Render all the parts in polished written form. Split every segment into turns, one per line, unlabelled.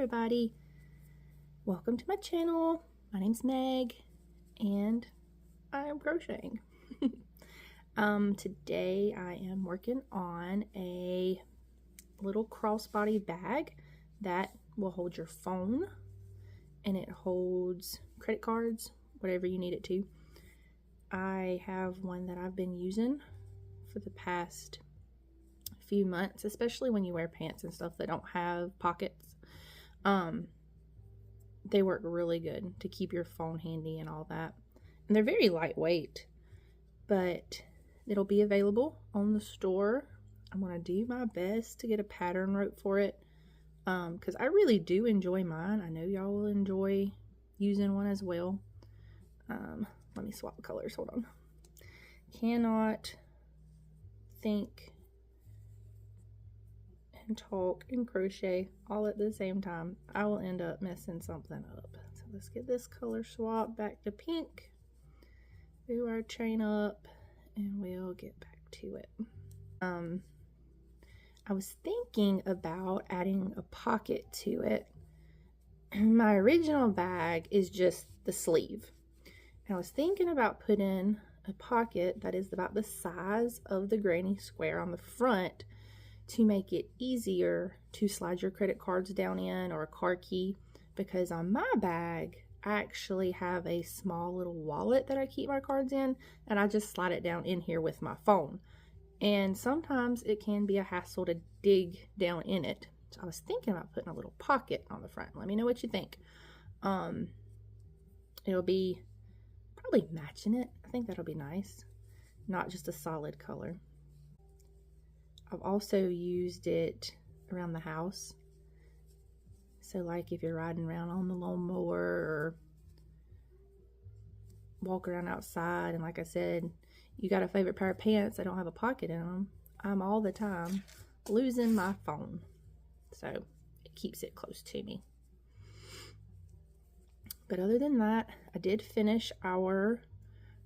everybody, welcome to my channel. My name's Meg and I am crocheting. Today I am working on a little crossbody bag that will hold your phone, and it holds credit cards, whatever you need it to. I have one that I've been using for the past few months, especially when you wear pants and stuff that don't have pockets. They work really good to keep your phone handy and all that, and they're very lightweight, but it'll be available on the store. I'm gonna do my best to get a pattern rope for it, because I really do enjoy mine. I know y'all will enjoy using one as well. Let me swap colors, hold on. Cannot think and talk and crochet all at the same time. I will end up messing something up. So let's get this color swap back to pink, do our chain up, and we'll get back to it. I was thinking about adding a pocket to it. My original bag is just the sleeve, and I was thinking about putting a pocket that is about the size of the granny square on the front to make it easier to slide your credit cards down in, or a car key, because on my bag I actually have a small little wallet that I keep my cards in, and I just slide it down in here with my phone, and sometimes it can be a hassle to dig down in it. So I was thinking about putting a little pocket on the front. Let me know what you think. It'll be probably matching it. I think that'll be nice, not just a solid color. I've also used it around the house. So like if you're riding around on the lawnmower or walk around outside, and like I said, you got a favorite pair of pants that don't have a pocket in them, I'm all the time losing my phone. So it keeps it close to me. But other than that, I did finish our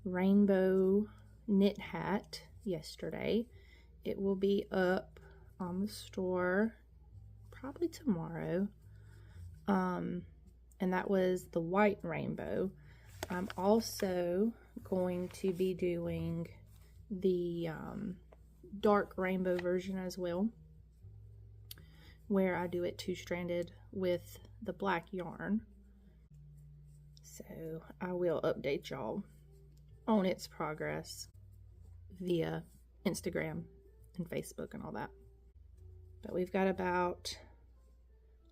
rainbow knit hat yesterday. It will be up on the store probably tomorrow. And that was the white rainbow. I'm also going to be doing the dark rainbow version as well, where I do it two-stranded with the black yarn. So I will update y'all on its progress via Instagram and Facebook and all that. But we've got about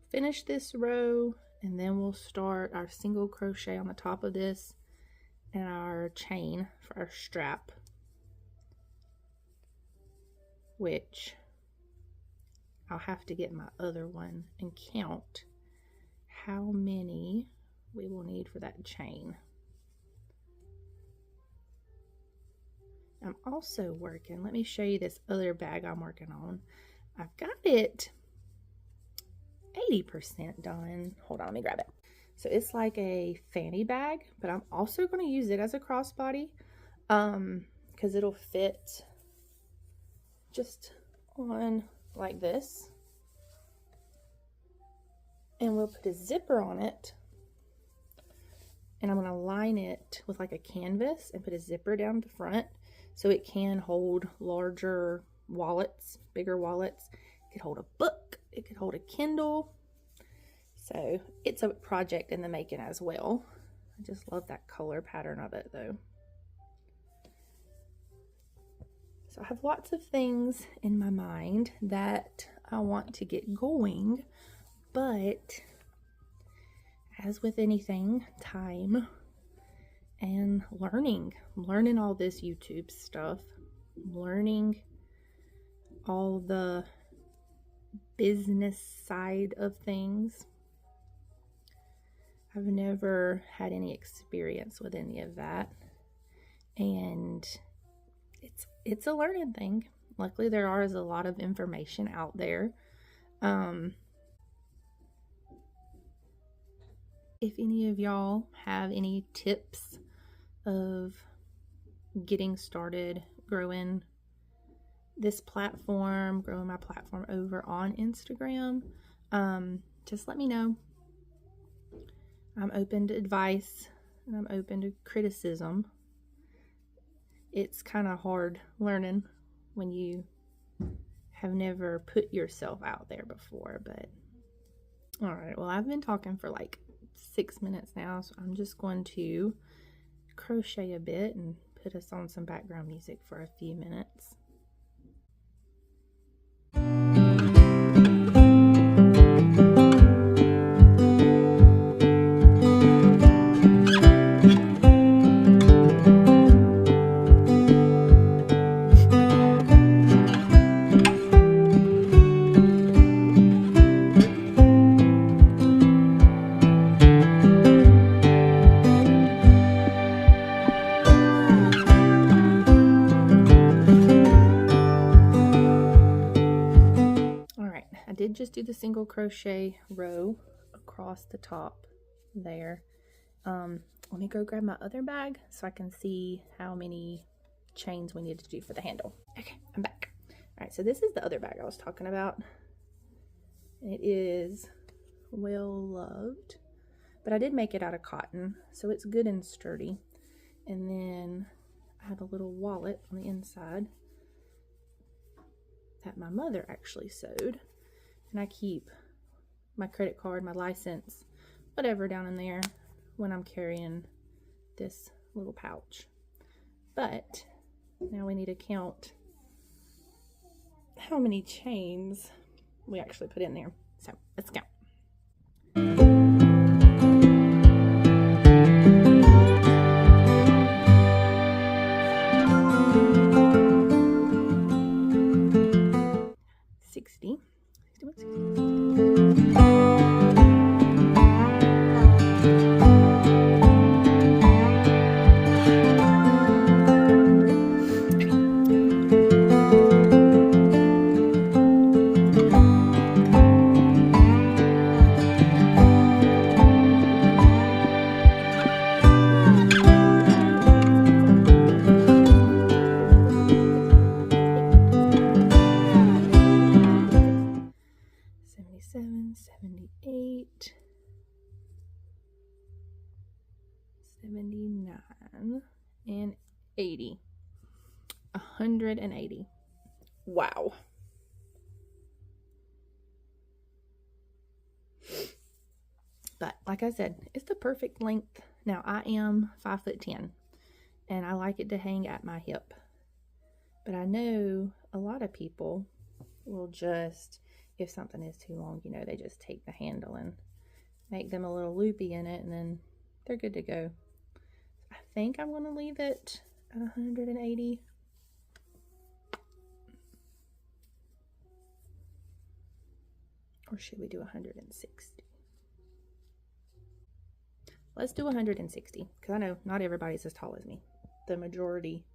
finish this row, and then we'll start our single crochet on the top of this and our chain for our strap, which I'll have to get my other one and count how many we will need for that chain. I'm also working, let me show you this other bag I'm working on. I've got it 80% done. Hold on, let me grab it. So it's like a fanny bag, but I'm also going to use it as a crossbody, because it'll fit just on like this, and we'll put a zipper on it, and I'm going to line it with like a canvas and put a zipper down the front so it can hold larger wallets, bigger wallets. It could hold a book, it could hold a Kindle. So it's a project in the making as well. I just love that color pattern of it though. So I have lots of things in my mind that I want to get going, but as with anything, time and learning all this YouTube stuff, learning all the business side of things. I've never had any experience with any of that, and it's a learning thing. Luckily there is a lot of information out there. If any of y'all have any tips of getting started growing this platform, growing my platform over on Instagram, just let me know. I'm open to advice and I'm open to criticism. It's kind of hard learning when you have never put yourself out there before, but all right, well, I've been talking for like 6 minutes now, so I'm just going to crochet a bit and put us on some background music for a few minutes. Just do the single crochet row across the top there. Let me go grab my other bag so I can see how many chains we need to do for the handle. Okay, I'm back. All right, so this is the other bag I was talking about. It is well loved, but I did make it out of cotton, so it's good and sturdy. And then I have a little wallet on the inside that my mother actually sewed. And I keep my credit card, my license, whatever down in there when I'm carrying this little pouch. But now we need to count how many chains we actually put in there. So let's count. And 80. 180. Wow. But like I said, it's the perfect length. Now I am 5'10" and I like it to hang at my hip. But I know a lot of people will just, if something is too long, you know, they just take the handle and make them a little loopy in it and then they're good to go. I think I'm going to leave it at 180. Or should we do 160? Let's do 160 because I know not everybody's as tall as me. The majority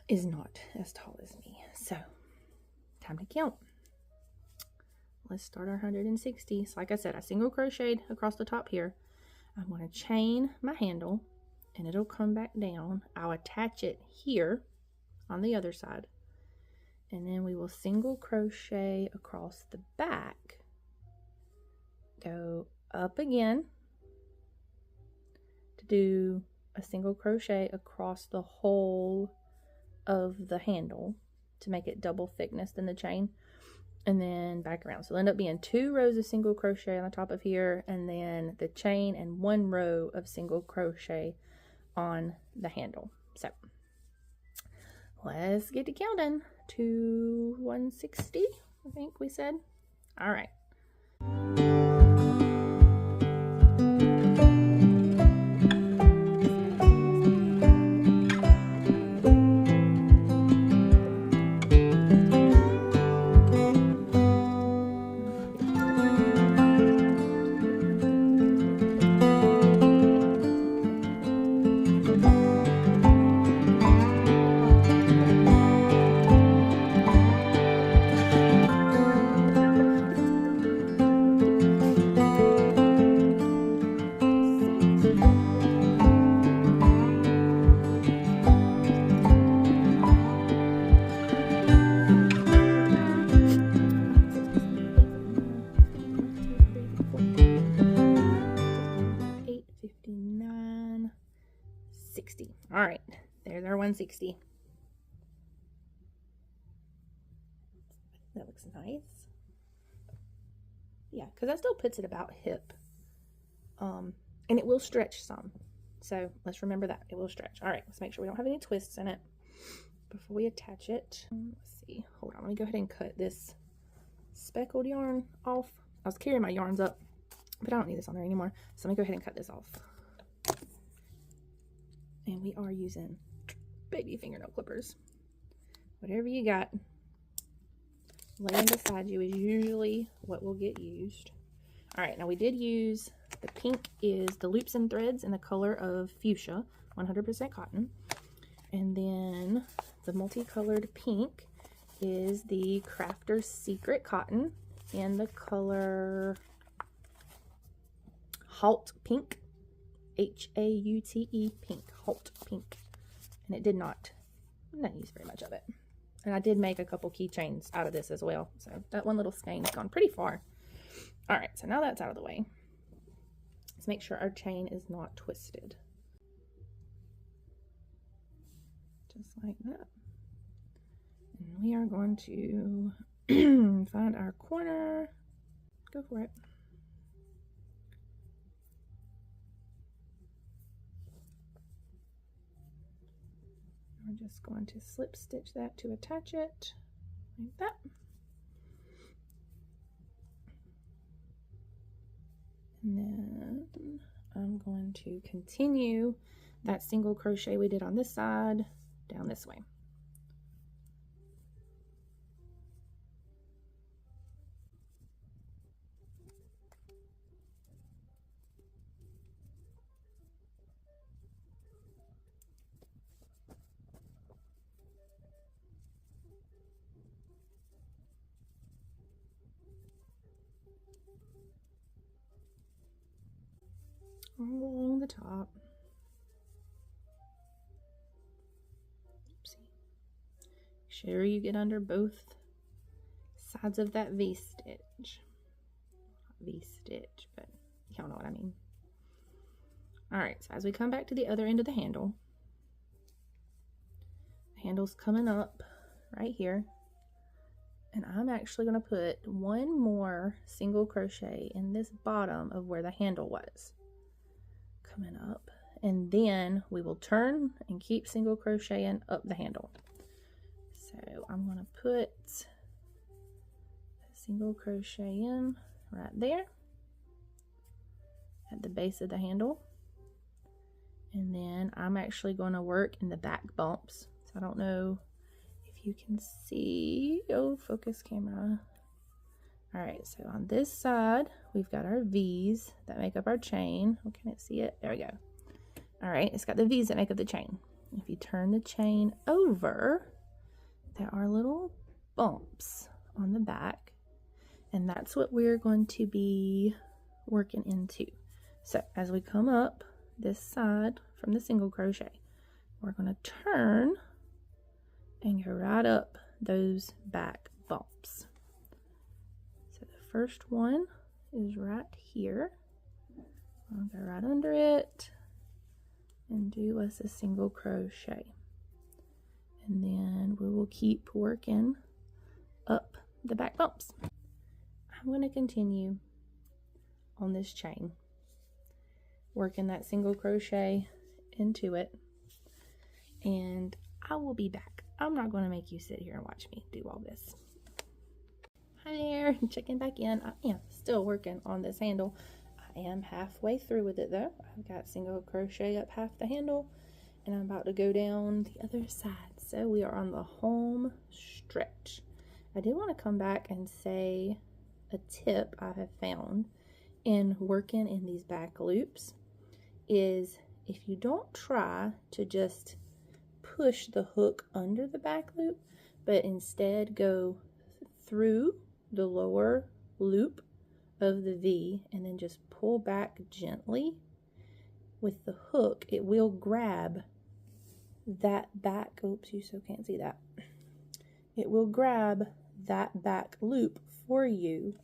is not as tall as me. So, time to count. Let's start our 160. So like I said, I single crocheted across the top here. I'm going to chain my handle and it'll come back down. I'll attach it here on the other side. And then we will single crochet across the back. Go up again to do a single crochet across the whole of the handle to make it double thickness than the chain. And then back around. So it'll end up being 2 rows of single crochet on the top of here, and then the chain and 1 row of single crochet on the handle. So let's get to counting to 160, I think we said. All right. There's our 160. That looks nice. Yeah, because that still puts it about hip. And it will stretch some. So let's remember that. It will stretch. All right, let's make sure we don't have any twists in it before we attach it. Let's see. Hold on. Let me go ahead and cut this speckled yarn off. I was carrying my yarns up, but I don't need this on there anymore. So let me go ahead and cut this off. And we are using baby fingernail clippers. Whatever you got laying beside you is usually what will get used. All right, now we did use, the pink is the loops and threads in the color of fuchsia, 100% cotton. And then the multicolored pink is the Crafter's Secret cotton in the color Halt Pink, H-A-U-T-E, pink, Halt Pink. And it did not use very much of it. And I did make a couple keychains out of this as well. So that one little skein's gone pretty far. All right, so now that's out of the way. Let's make sure our chain is not twisted. Just like that. And we are going to find our corner. Go for it. We're just going to slip stitch that to attach it, like that. And then I'm going to continue that single crochet we did on this side down this way. Along the top. Oopsie. Make sure you get under both sides of that V-stitch. Not V-stitch, but y'all know what I mean. Alright, so as we come back to the other end of the handle, the handle's coming up right here. And I'm actually going to put one more single crochet in this bottom of where the handle was. Coming up, and then we will turn and keep single crocheting up the handle. So I'm going to put a single crochet in right there at the base of the handle, and then I'm actually going to work in the back bumps. So I don't know if you can see. Oh, focus camera. All right, so on this side, we've got our V's that make up our chain. Oh, can it see it? There we go. All right, it's got the V's that make up the chain. If you turn the chain over, there are little bumps on the back, and that's what we're going to be working into. So as we come up this side from the single crochet, we're going to turn and go right up those back bumps. First one is right here. I'll go right under it and do us a single crochet, and then we will keep working up the back bumps. I'm going to continue on this chain, working that single crochet into it, and I will be back. I'm not going to make you sit here and watch me do all this. Hi there, checking back in. I am still working on this handle. I am halfway through with it though. I've got single crochet up half the handle, and I'm about to go down the other side. So we are on the home stretch. I did want to come back and say a tip I have found in working in these back loops is if you don't try to just push the hook under the back loop, but instead go through the lower loop of the V and then just pull back gently with the hook, it will grab that back, oops, you so can't see that. It will grab that back loop for you,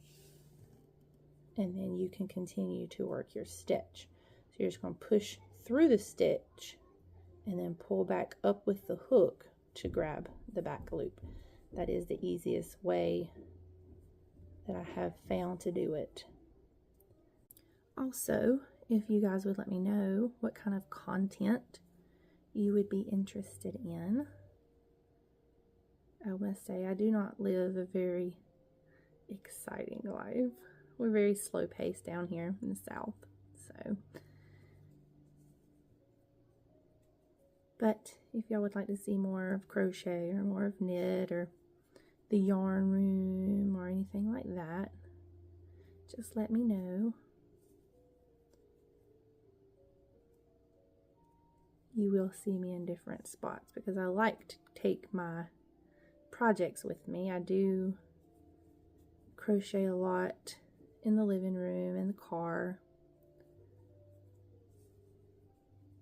and then you can continue to work your stitch. So you're just going to push through the stitch and then pull back up with the hook to grab the back loop. That is the easiest way that I have found to do it. Also, if you guys would let me know what kind of content you would be interested in. I must say, I do not live a very exciting life. We're very slow paced down here in the South, so. But if y'all would like to see more of crochet or more of knit or the yarn room or anything like that, just let me know. You will see me in different spots because I like to take my projects with me. I do crochet a lot in the living room, in the car,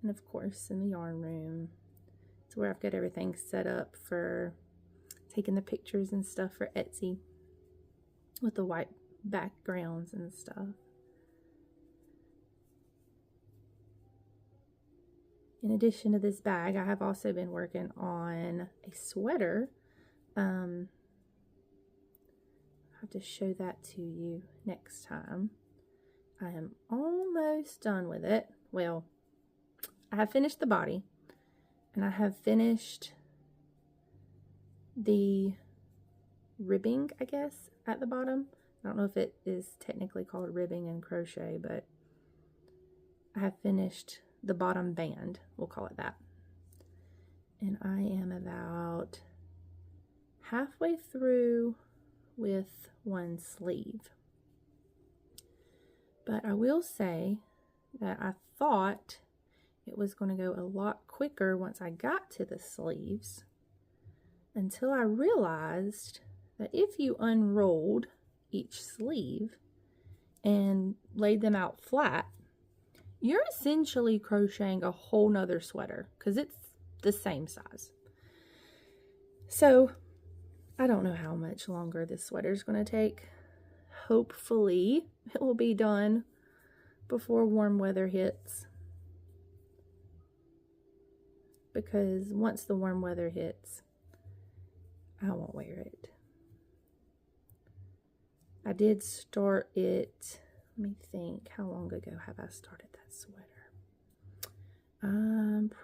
and of course in the yarn room. It's where I've got everything set up for taking the pictures and stuff for Etsy with the white backgrounds and stuff. In addition to this bag, I have also been working on a sweater. I'll have to show that to you next time. I am almost done with it. Well, I have finished the body, and I have finished the ribbing, I guess, at the bottom. I don't know if it is technically called ribbing in crochet, but I have finished the bottom band, we'll call it that. And I am about halfway through with one sleeve. But I will say that I thought it was going to go a lot quicker once I got to the sleeves, until I realized that if you unrolled each sleeve and laid them out flat, you're essentially crocheting a whole nother sweater because it's the same size. So I don't know how much longer this sweater is going to take. Hopefully it will be done before warm weather hits, because once the warm weather hits, I won't wear it. I did start it, let me think, how long ago have I started that sweater?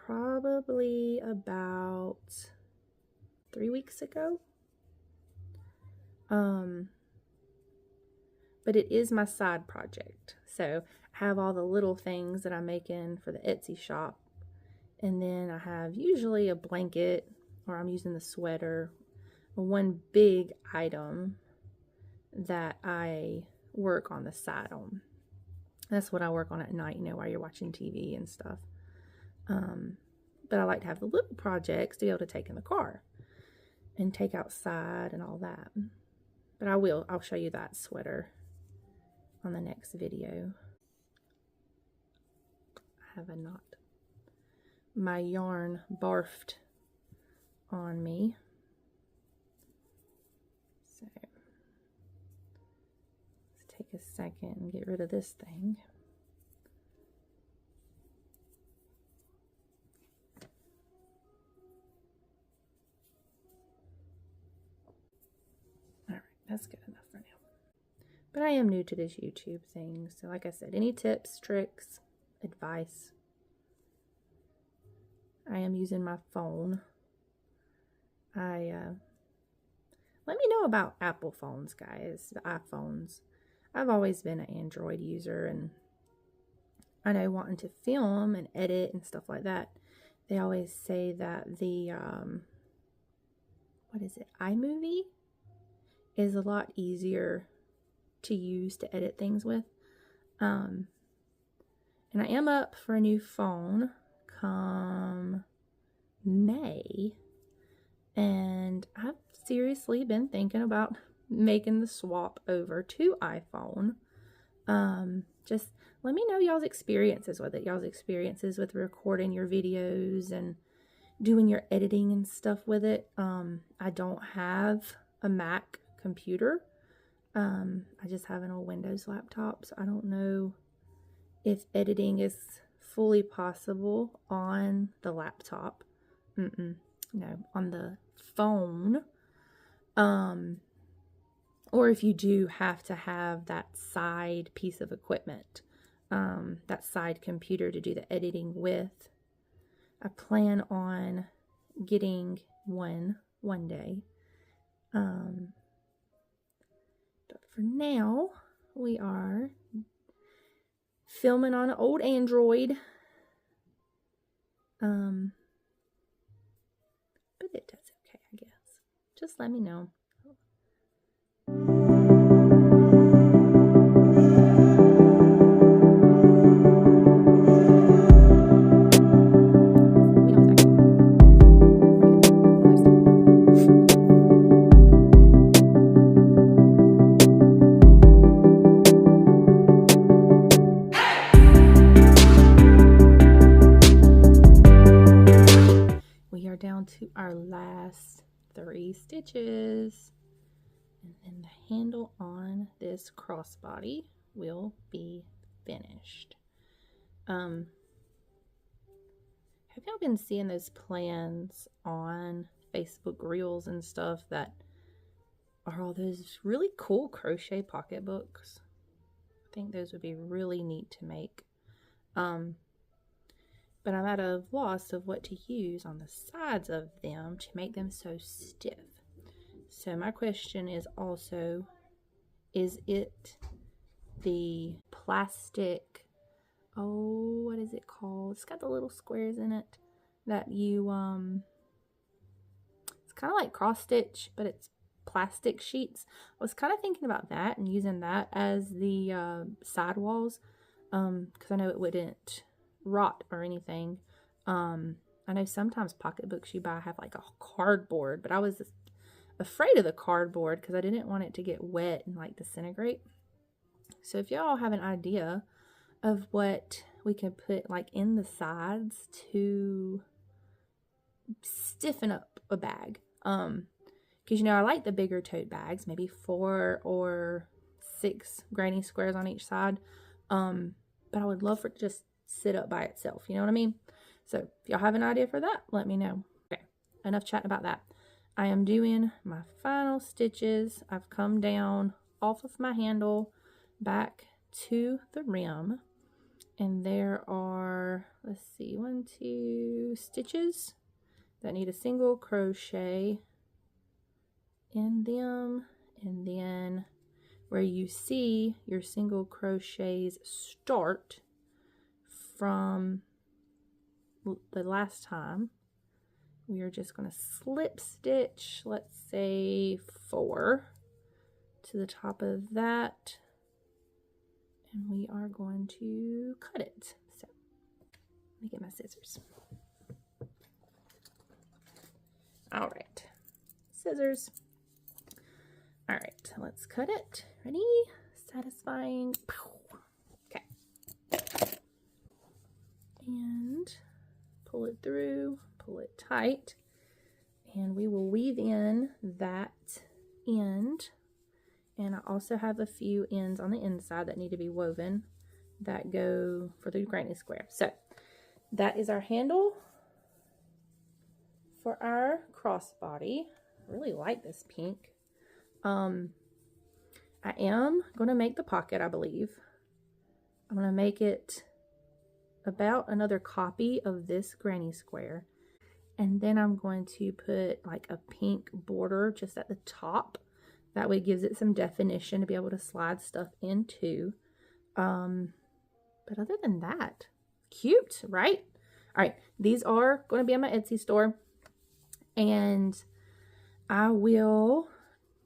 Probably about 3 weeks ago. But it is my side project. So I have all the little things that I'm making for the Etsy shop. And then I have usually a blanket, or I'm using the sweater, one big item that I work on the side on. That's what I work on at night, you know, while you're watching TV and stuff. But I like to have the little projects to be able to take in the car and take outside and all that. But I'll show you that sweater on the next video. I have a knot. My yarn barfed on me. So let's take a second and get rid of this thing. Alright, that's good enough for now. But I am new to this YouTube thing, so like I said, any tips, tricks, advice, I am using my phone. Let me know about Apple phones, guys, the iPhones. I've always been an Android user, and I know wanting to film and edit and stuff like that, they always say that the, what is it, iMovie is a lot easier to use to edit things with. And I am up for a new phone come May, and I've seriously been thinking about making the swap over to iPhone. Just let me know y'all's experiences with it, y'all's experiences with recording your videos and doing your editing and stuff with it. I don't have a Mac computer. I just have an old Windows laptop, so I don't know if editing is fully possible on the laptop. No, on the phone. Or if you do have to have that side piece of equipment, that side computer to do the editing with, I plan on getting one day. But for now, we are filming on an old Android. But it does okay, I guess. Just let me know. Down to our last 3 stitches, and then the handle on this crossbody will be finished. Have y'all been seeing those plans on Facebook Reels and stuff that are all those really cool crochet pocketbooks? I think those would be really neat to make. But I'm at a loss of what to use on the sides of them to make them so stiff. So my question is also, is it the plastic, what is it called? It's got the little squares in it that you, it's kind of like cross stitch, but it's plastic sheets. I was kind of thinking about that and using that as the side walls, because I know it wouldn't rot or anything. I know sometimes pocketbooks you buy have like a cardboard, but I was afraid of the cardboard because I didn't want it to get wet and like disintegrate. So if y'all have an idea of what we can put like in the sides to stiffen up a bag, because you know I like the bigger tote bags, maybe 4 or 6 granny squares on each side, but I would love for it to just sit up by itself, you know what I mean? So if y'all have an idea for that, let me know. Okay, enough chatting about that. I am doing my final stitches. I've come down off of my handle back to the rim, and there are, let's see, 1, 2 stitches that need a single crochet in them, and then where you see your single crochets start from the last time, we are just going to slip stitch, let's say 4 to the top of that, and we are going to cut it. So let me get my scissors. All right, scissors. All right, let's cut it. Ready? Satisfying. Okay. And pull it through, pull it tight, and we will weave in that end. And I also have a few ends on the inside that need to be woven that go for the granny square. So that is our handle for our crossbody. I really like this pink. I am going to make the pocket, I believe. I'm going to make it about another copy of this granny square, and then I'm going to put like a pink border just at the top. That way it gives it some definition to be able to slide stuff into. But other than that, cute, right? All right, these are going to be on my Etsy store, and I will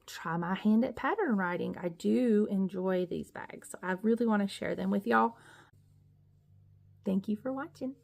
try my hand at pattern writing. I do enjoy these bags, so I really want to share them with y'all. Thank you for watching.